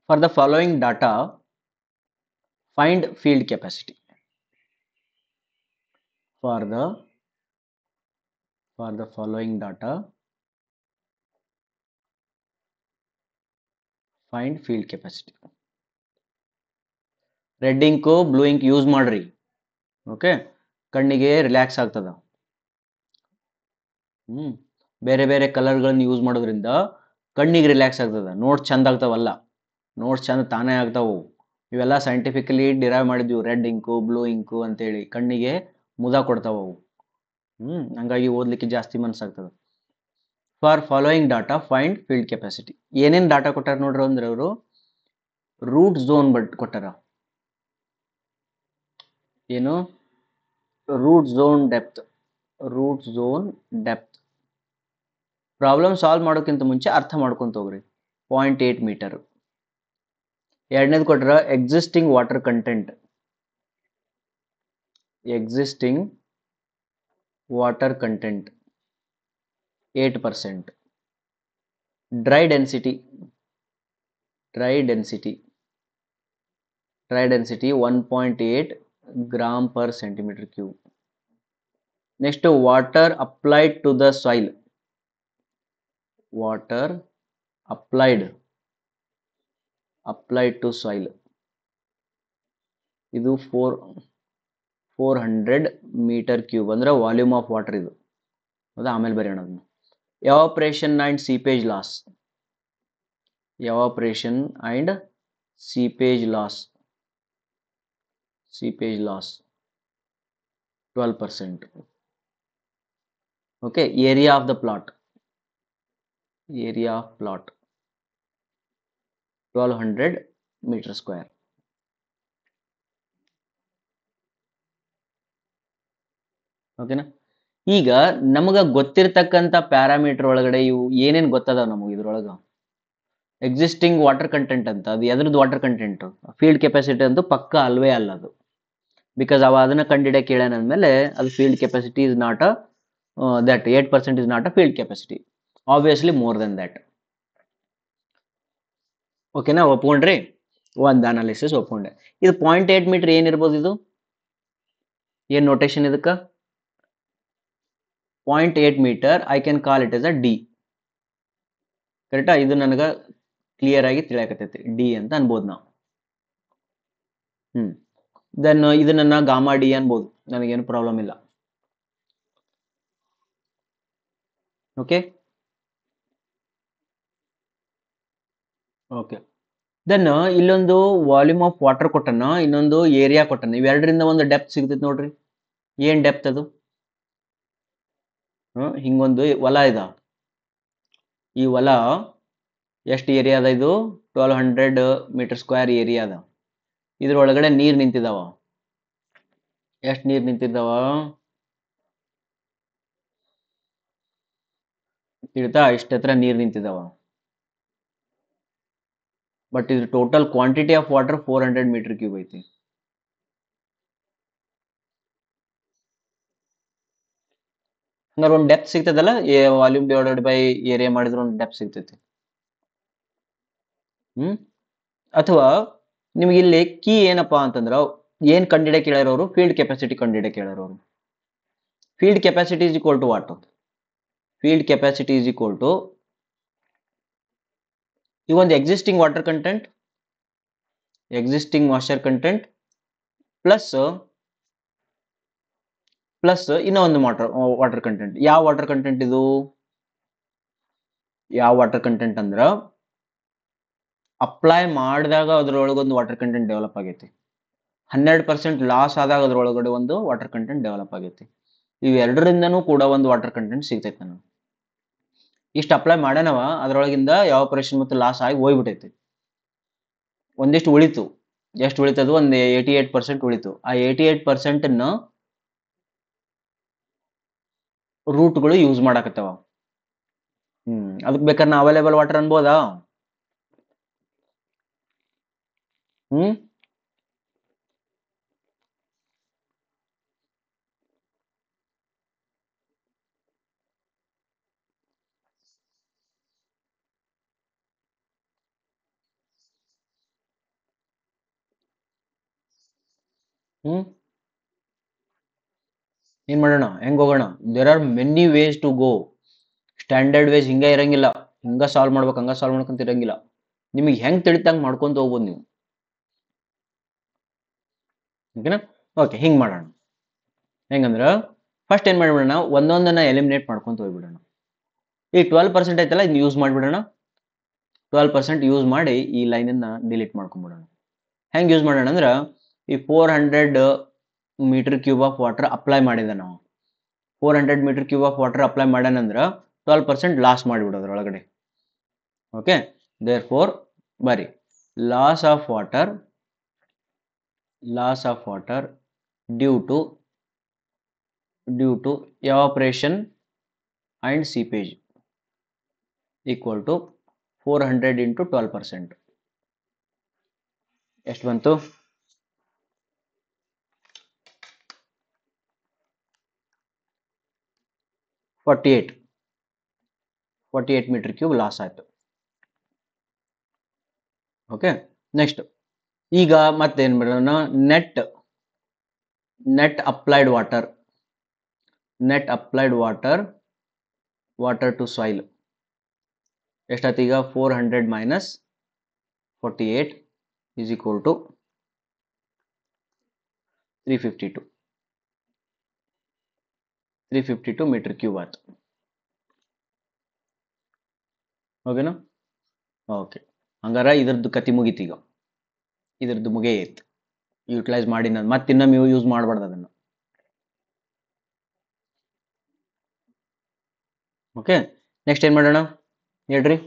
For the following data, find field capacity. For the following data, find field capacity. Red ink blue ink use ಮಾಡ್ರಿ. Okay, ಕಣ್ಣಿಗೆ relax ಆಗ್ತದ. ಬೇರೆ ಬೇರೆ ಕಲರ್ಗಳನ್ನು use ಮಾಡೋದ್ರಿಂದ ಕಣ್ಣಿಗೆ relax ಆಗ್ತದ. ನೋಟ್ಸ್ ಚಂದ ಆಗ್ತಾವಲ್ಲ, ನೋಟ್ಸ್ ಚಂದ ತಾನೇ ಆಗ್ತಾವು. ಇವೆಲ್ಲ ಸೈಂಟಿಫಿಕಲಿ ಡಿರೈವ್ ಮಾಡಿದ್ವಿ, ರೆಡ್ ಇಂಕು ಬ್ಲೂ ಇಂಕು ಅಂತೇಳಿ. ಕಣ್ಣಿಗೆ ಮುದ ಕೊಡ್ತಾವ ಅವು. ಹಂಗಾಗಿ ಓದ್ಲಿಕ್ಕೆ ಜಾಸ್ತಿ ಮನಸ್ಸಾಗ್ತದೆ. For following data find field capacity. ಏನೇನು ಡಾಟಾ ಕೊಟ್ಟಾರ ನೋಡ್ರಿ ಅಂದ್ರೆ ಅವರು ರೂಟ್ ಝೋನ್ ಕೊಟ್ಟಾರ. ಏನು? Root zone depth. Root zone depth. Problem solve ಮಾಡೋಕ್ಕಿಂತ ಮುಂಚೆ ಅರ್ಥ ಮಾಡ್ಕೊಂತ ಹೋಗ್ರಿ. 0.8 ಮೀಟರ್. ಎರಡನೇದು ಕೊಟ್ರ existing water content. Existing water content 8%. Dry density. Dry density 1.8 gram per centimeter cube. Next, water applied to the soil. Water applied to soil. ಇದು 400 meter cube ಅಂದ್ರೆ volume of water ಇದು. ಹೌದಾ? ಆಮೇಲೆ ಬರೆಯೋಣ ಅದನ್ನು. Evaporation and seepage loss. Evaporation and seepage loss. seepage loss 12%. Okay, area of the plot. Area of plot 1200 meter square. ಓಕೆನಾ? ಈಗ ನಮಗ ಗೊತ್ತಿರತಕ್ಕಂಥ ಪ್ಯಾರಾಮೀಟರ್ ಒಳಗಡೆ ಇವು ಏನೇನು ಗೊತ್ತದಾವ ನಮಗೆ ಇದ್ರೊಳಗ? ಎಕ್ಸಿಸ್ಟಿಂಗ್ ವಾಟರ್ ಕಂಟೆಂಟ್ ಅಂತ, ಅದು ಎದ್ರದ್ದು ವಾಟರ್ ಕಂಟೆಂಟ್? ಫೀಲ್ಡ್ ಕೆಪಾಸಿಟಿ ಅಂತೂ ಪಕ್ಕ ಅಲ್ವೇ ಅಲ್ಲ ಅದು. ಬಿಕಾಸ್ ಅವ ಅದನ್ನ ಕಂಡಿಡಿಯಕ್ಕೆ ಕೇಳ್ಯಾನ ಅಂದಮೇಲೆ ಅದು field capacity is not a that 8% is not a field capacity. Obviously more than that. ಓಕೆನಾ? ಒಪ್ಕೊಂಡ್ರಿ? ಒಂದು ಅನಾಲಿಸಿಸ್ ಒಪ್ಕೊಂಡೆ. ಇದು 0.8 ಮೀಟರ್ ಏನಿರ್ಬೋದು? ಇದು ಏನು ನೋಟೇಶನ್ ಇದಕ್ಕೆ? 0.8 metre I can call it as a D. ಕರೆಕ್ಟಾ? ಇದು ನನಗೆ ಕ್ಲಿಯರ್ ಆಗಿ ತಿಳಿಯಾಕತೈತಿ, ಡಿ ಅಂತ ಅನ್ಬೋದು ನಾವು. ದೆನ್ ಇದು ನನ್ನ ಗಾಮಾ ಡಿ ಅನ್ಬೋದು, ನನಗೇನು ಪ್ರಾಬ್ಲಮ್ ಇಲ್ಲ. ಓಕೆ ಓಕೆ ದೆನ್ ಇಲ್ಲೊಂದು ವಾಲ್ಯೂಮ್ ಆಫ್ ವಾಟರ್ ಕೊಟ್ಟನ, ಇನ್ನೊಂದು ಏರಿಯಾ ಕೊಟ್ಟನ. ಇವೆರಡರಿಂದ ಒಂದು ಡೆಪ್ತ್ ಸಿಗ್ತೈತಿ ನೋಡ್ರಿ. ಏನ್ ಡೆಪ್ತ್ ಅದು? ಹಿಂಗೊಂದು ಹೊಲ ಇದ. ಈ ಹೊಲ ಎಷ್ಟು ಏರಿಯಾ ಅದ? ಇದು 1200 ಮೀಟರ್ ಸ್ಕ್ವೇರ್ ಏರಿಯಾ ಅದ. ಇದ್ರೊಳಗಡೆ ನೀರು ನಿಂತಿದಾವ. ಎಷ್ಟು ನೀರು ನಿಂತಿದ್ದಾವ ತಿಳಿತಾ? ಇಷ್ಟ ಹತ್ರ ನೀರು ನಿಂತಿದ್ದಾವ. ಬಟ್ ಇದ್ರ total quantity of water 400 metre cube ಐತಿ. ಹಂಗಾರೆ ಒಂದು ಡೆಪ್ತ್ ಸಿಗ್ತದಲ್ಲ, ವಾಲ್ಯೂಮ್ ಡಿವೈಡೆಡ್ ಬೈ ಏರಿಯಾ ಮಾಡಿದ್ರೆ ಒಂದು ಡೆಪ್ತ್ ಸಿಗ್ತೈತಿ. ಅಥವಾ ನಿಮ್ಗೆ ಇಲ್ಲಿ ಕೀ ಏನಪ್ಪಾ ಅಂತಂದ್ರ, ಏನ್ ಕಂಡಿಡೆ ಕೇಳ್ಯಾರವರು? ಫೀಲ್ಡ್ ಕೆಪಾಸಿಟಿ ಕಂಡಿಡೆ ಕೇಳ್ಯಾರವರು. Field capacity is equal to what? Field capacity is equal to ಈ ಒಂದು existing water content, existing moisture content plus ಇನ್ನೊಂದು ವಾಟರ್ ಕಂಟೆಂಟ್. ಯಾವ ವಾಟರ್ ಕಂಟೆಂಟ್ ಇದು? ಯಾವ ವಾಟರ್ ಕಂಟೆಂಟ್ ಅಂದ್ರ ಅಪ್ಲೈ ಮಾಡಿದಾಗ ಅದ್ರೊಳಗೊಂದು ವಾಟರ್ ಕಂಟೆಂಟ್ ಡೆವಲಪ್ ಆಗೈತಿ. 12% ಲಾಸ್ ಆದಾಗ ಅದ್ರೊಳಗಡೆ ಒಂದು ವಾಟರ್ ಕಂಟೆಂಟ್ ಡೆವಲಪ್ ಆಗೈತಿ. ಇವೆರಡರಿಂದನೂ ಕೂಡ ಒಂದು ವಾಟರ್ ಕಂಟೆಂಟ್ ಸಿಗ್ತೈತೆ ನನಗೆ. ಇಷ್ಟು ಅಪ್ಲೈ ಮಾಡ್ಯಾನವ, ಅದ್ರೊಳಗಿಂದ ಎವಾಪರೇಷನ್ ಮತ್ತು ಲಾಸ್ ಆಗಿ ಹೋಗ್ಬಿಟ್ಟೈತಿ. ಒಂದಿಷ್ಟು ಉಳಿತು. ಎಷ್ಟು ಉಳಿತದು? ಒಂದು 88% ಉಳಿತು. ಆ 88% ರೂಟ್ಗಳು ಯೂಸ್ ಮಾಡಾಕತ್ತವ. ಅದಕ್ಕೆ ಬೇಕಾದ್ರೆ ನಾ ಅವೈಲೇಬಲ್ ವಾಟರ್ ಅನ್ಬೋದಾ? ಹ್ಮ್ ಏನ್ ಮಾಡೋಣ, ಹೆಂಗ್ ಹೋಗೋಣ? There are many ways to go. Standard ways ಹಿಂಗ ಇರಂಗಿಲ್ಲ, ಹಿಂಗ ಸಾಲ್ವ್ ಮಾಡ್ಬೇಕು ಹಂಗ ಸಾಲ್ವ್ ಮಾಡ್ಕೊಂತ ಇರಂಗಿಲ್ಲ. ನಿಮಗೆ ಹೆಂಗ್ ತಿಳಿತಂಗ್ ಮಾಡ್ಕೊಂತ ಹೋಗ್ಬೋದು ನೀವು. ಓಕೆನಾ? ಓಕೆ, ಹಿಂಗ್ ಮಾಡೋಣ. ಹೆಂಗಂದ್ರ ಫಸ್ಟ್ ಏನ್ ಮಾಡ್ಬಿಡೋಣ, ಒಂದೊಂದನ್ನ ಎಲಿಮಿನೇಟ್ ಮಾಡ್ಕೊಂತ ಹೋಗ್ಬಿಡೋಣ. ಈ 12% ಐತಲ್ಲ, ಇದನ್ನ ಯೂಸ್ ಮಾಡ್ಬಿಡೋಣ. 12% ಯೂಸ್ ಮಾಡಿ ಈ ಲೈನ್ ಅನ್ನ ಡಿಲೀಟ್ ಮಾಡ್ಕೊಂಡ್ಬಿಡೋಣ. ಹೆಂಗ್ ಯೂಸ್ ಮಾಡೋಣ ಅಂದ್ರ, ಈ 400 metre cube of water apply ಮಾಡಿದ ನಾವು. 400 metre cube of water apply ಮಾಡ್ಯಾನಂದ್ರ 12% ಲಾಸ್ ಮಾಡಿಬಿಡೋದ್ರ ಒಳಗಡೆ. ಓಕೆ, ದೇರ್ ಫೋರ್ ಬರಿ loss of water due to evaporation and seepage equal to 400 into 12%. ಎಷ್ಟು ಬಂತು? 48 ಮೀಟರ್ ಕ್ಯೂಬ್ ಲಾಸ್ ಆಯ್ತು. ಓಕೆ, ನೆಕ್ಸ್ಟ್ ಈಗ ಮತ್ತೇನ್ ಮಾಡೋಣ, net applied water to soil ಎಷ್ಟಾಯ್ತು ಈಗ? 400 minus 48 is equal to 352 metre cube ಆಯ್ತು. ಓಕೆನಾ? ಓಕೆ, ಹಂಗಾರ ಇದ್ರದ್ದು ಕತಿ ಮುಗೀತೀಗ. ಇದ್ರದ್ದು ಮುಗಿಯೈತೆ, ಯೂಟಿಲೈಸ್ ಮಾಡಿ ನಾನು ಮತ್ತೆ ಇನ್ನೊಮ್ಮೆ ಯೂಸ್ ಮಾಡಬಾರ್ದು ಅದನ್ನು. ಓಕೆ, ನೆಕ್ಸ್ಟ್ ಏನ್ ಮಾಡೋಣ ಹೇಳ್ರಿ?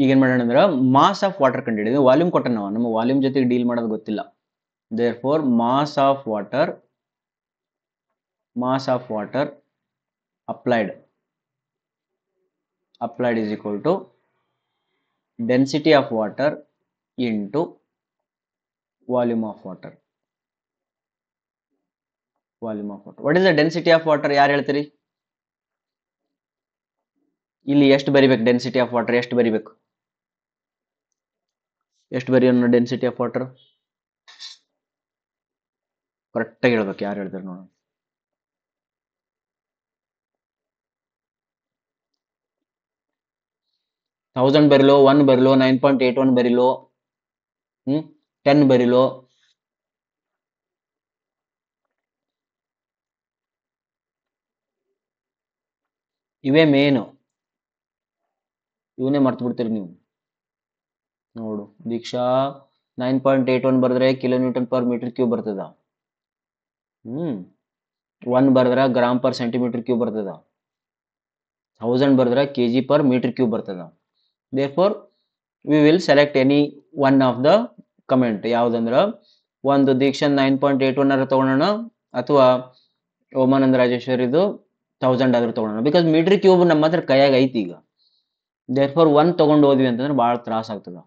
ಈಗ ಏನ್ ಮಾಡೋಣ ಅಂದ್ರೆ, ಮಾಸ್ ಆಫ್ ವಾಟರ್ ಕಂಡಿಡಿದ್ವಿ. ವಾಲ್ಯೂಮ್ ಕೊಟ್ಟ ನಾವು, ನಮ್ಮ ವಾಲ್ಯೂಮ್ ಜೊತೆಗೆ ಡೀಲ್ ಮಾಡೋದು ಗೊತ್ತಿಲ್ಲ. Therefore mass of water applied is equal to density of water into volume of water. What is the density of water? ಯಾರು ಹೇಳ್ತೀರಿ? ಇಲ್ಲಿ ಎಷ್ಟು ಬರಿಬೇಕು ಡೆನ್ಸಿಟಿ ಆಫ್ ವಾಟರ್? ಎಷ್ಟು ಬರಿಬೇಕು? ಎಷ್ಟು ಬರೆಯೋಣ ಡೆನ್ಸಿಟಿ ಆಫ್ ವಾಟರ್? ಕರೆಕ್ಟಾಗಿ ಹೇಳ್ಬೇಕು, ಯಾರು ಹೇಳ್ತಾರೆ ನೋಡೋಣ. ಥೌಸಂಡ್ ಬರಿಲೋ, 1 ಬರಿಲೋ, 9.81 ಬರಿಲೋ, 10 ಬರಿಲೋ? ಇವೇ ಮೇನು, ಇವನ್ನೇ ಮರ್ತು ಬಿಡ್ತೀರಿ ನೀವು. ನೋಡು ದೀಕ್ಷಾ, 9.81 ಬರೆದ್ರೆ ಕಿಲೋನ್ಯೂಟನ್ ಪರ್ ಮೀಟರ್ ಕ್ಯೂಬ್ ಬರ್ತದ. 1 ಬರೆದ್ರೆ ಗ್ರಾಮ್ ಪರ್ ಸೆಂಟಿಮೀಟರ್ ಕ್ಯೂಬ್ ಬರ್ತದ. 1000 ಬರೆದ್ರೆ ಕೆಜಿ ಪರ್ ಮೀಟರ್ ಕ್ಯೂಬ್ ಬರ್ತದ. therefore we will select any one of the comment. ಯಾವುದಂದ್ರ ಒಂದು ದೀಕ್ಷಾ 9.81 ಆದ್ರೂ ತಗೊಳ್ಳೋಣ, ಅಥವಾ ಓಮಾನಂದ ರಾಜೇಶ್ವರಿದು 1000 ಆದ್ರೂ ತಗೊಳ್ಳೋಣ. ಬಿಕಾಸ್ ಮೀಟರ್ ಕ್ಯೂಬ್ ನಮ್ಮ ಹತ್ರ ಕೈಯಾಗ ಐತಿ ಈಗ. therefore 1 ತಗೊಂಡು ಹೋದ್ವಿ ಅಂತಂದ್ರೆ ಭಾಳ ತ್ರಾಸ ಆಗ್ತದ.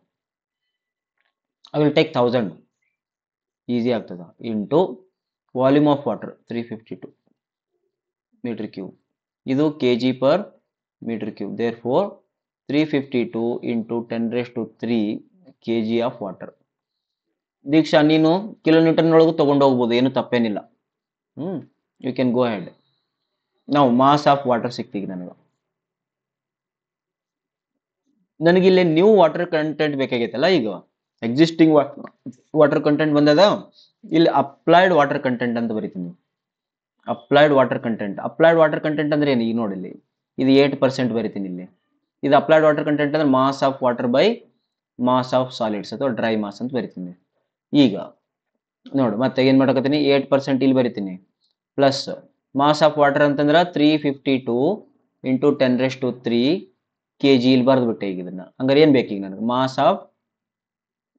ಐ ವಿಲ್ ಟೇಕ್ 1000, ಈಸಿ ಆಗ್ತದ, into volume of water 352 metre cube. ಇದು KG per metre cube. therefore 352 into 10⁻³ kg of water. Deeksha ನೀನು ಕಿಲೋಮೀಟರ್ ಒಳಗೂ ತಗೊಂಡು ಹೋಗ್ಬೋದು, ಏನು ತಪ್ಪೇನಿಲ್ಲ. You can go ahead. ನಾವು ಮಾಸ್ ಆಫ್ ವಾಟರ್ ಸಿಕ್ತೀಗ ನನಗಿಲ್ಲಿ ನ್ಯೂ ವಾಟರ್ ಕಂಟೆಂಟ್ ಬೇಕಾಗೈತಲ್ಲ. ಈಗ ಎಕ್ಸಿಸ್ಟಿಂಗ್ ವಾಟರ್ ಕಂಟೆಂಟ್ ಬಂದದ, ಇಲ್ಲಿ ಅಪ್ಲೈಡ್ ವಾಟರ್ ಕಂಟೆಂಟ್ ಅಂತ ಬರೀತೀನಿ. ಅಪ್ಲೈಡ್ ವಾಟರ್ ಕಂಟೆಂಟ್ ಅಂದ್ರೆ ಏನು? ಈಗ ನೋಡಿಲ್ಲಿ ಇದು 8% ಬರೀತೀನಿ ಇಲ್ಲಿ. ಇದು ಅಪ್ಲೈಡ್ ವಾಟರ್ ಕಂಟೆಂಟ್ ಅಂದ್ರೆ mass of water by mass of solids ಅಥವಾ ಡ್ರೈ ಮಾಸ್ ಅಂತ ಬರೀತೀನಿ. ಈಗ ನೋಡು ಮತ್ತೆ ಏನ್ ಮಾಡಕತ್ತೀನಿ, 8% ಇಲ್ಲಿ ಬರೀತೀನಿ, ಪ್ಲಸ್ ಮಾಸ್ ಆಫ್ ವಾಟರ್ ಅಂತಂದ್ರೆ 352 ಇಂಟು 10⁻³ kg ಇಲ್ಲಿ ಬರೆದ್ಬಿಟ್ಟೆ. ಈಗ ಇದನ್ನ ಹಂಗಾರೆ ಏನ್ ಬೇಕೀಗ ನನಗೆ?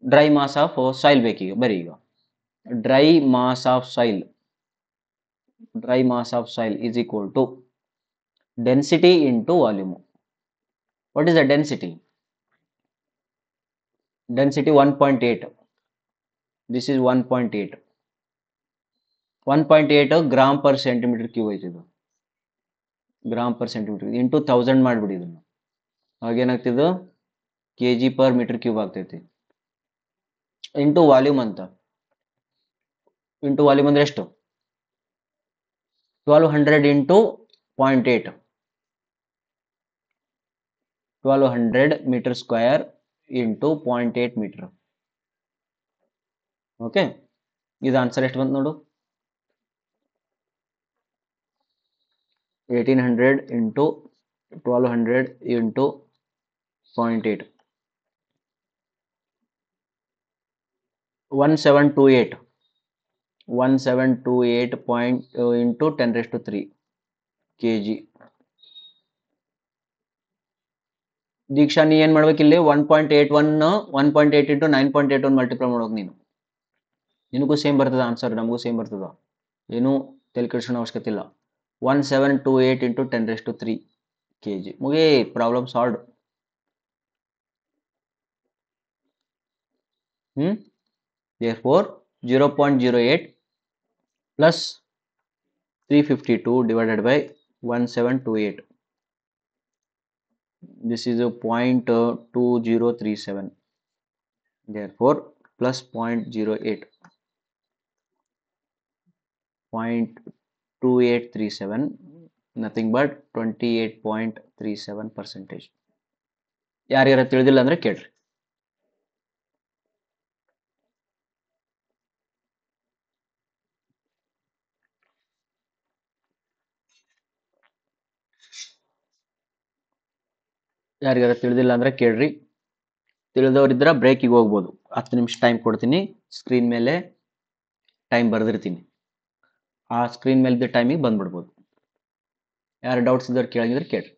ಡ್ರೈ ಮಾಸ್ ಆಫ್ ಸಾಯಿಲ್ ಬೇಕೀಗ. ಬರೀ ಈಗ dry mass of soil is equal to density into volume. What is the density? Density 1.8. This is 1.8. 1.8 gram per centimetre cube ಐತಿ ಇದು. ಗ್ರಾಮ್ ಪರ್ ಸೆಂಟಿಮೀಟರ್ ಇಂಟು 1000 ಮಾಡಿಬಿಡಿ ಇದನ್ನು. ಅವಾಗೇನಾಗ್ತಿದ್ದು K G per metre cube ಆಗ್ತೈತಿ. Into volume ಅಂತ. Into volume ಅಂದ್ರೆ ಎಷ್ಟು? 1200 into 0.8. 1200 metre square into 0.8 metre. Okay, ಇದು ಆನ್ಸರ್ ಎಷ್ಟು ಬಂತು ನೋಡು. 1800 into 1200 into 0.8. 1728. 1728 into 10⁻³ kg. Deeksha ನೀ ಏನ್ ಮಾಡ್ಬೇಕಿಲ್ಲಿ 1.8 ಇಂಟು 9.81 ಮಲ್ಟಿಪ್ಲೈ ಮಾಡ್ಬೇಕು ನೀನು. ನಿನಗೂ ಸೇಮ್ ಬರ್ತದ ಆನ್ಸರ್, ನಮಗೂ ಸೇಮ್ ಬರ್ತದ, ಏನು ತಲೆ ಕೆಡಿಸೋ ಅವಶ್ಯಕತೆ ಇಲ್ಲ. 1728 ಇಂಟು 10⁻³ kg. ಮುಗಿ, problem solved. Therefore 0.08 plus 352 divided by 1728. This is a 0.2037. Therefore plus 0.08. 0.2837, nothing but 28.37%. ಯಾರ್ಯಾರ ತಿಳಿದಿಲ್ಲ ಅಂದ್ರೆ ಕೇಳ್ರಿ. ಯಾರಿಗಾರ ತಿಳಿದಿಲ್ಲ ಅಂದ್ರೆ ಕೇಳ್ರಿ. ತಿಳಿದವರಿದ್ರ ಬ್ರೇಕಿಗೆ ಹೋಗ್ಬೋದು. 10 ನಿಮಿಷ ಟೈಮ್ ಕೊಡ್ತೀನಿ. ಸ್ಕ್ರೀನ್ ಮೇಲೆ ಟೈಮ್ ಬರೆದಿರ್ತೀನಿ, ಆ ಸ್ಕ್ರೀನ್ ಮೇಲೆ ಟೈಮಿಗೆ ಬಂದ್ಬಿಡ್ಬೋದು. ಯಾರು ಡೌಟ್ಸ್ ಇದ್ದವ್ರು ಕೇಳಿದ್ರೆ ಕೇಳ್ರಿ.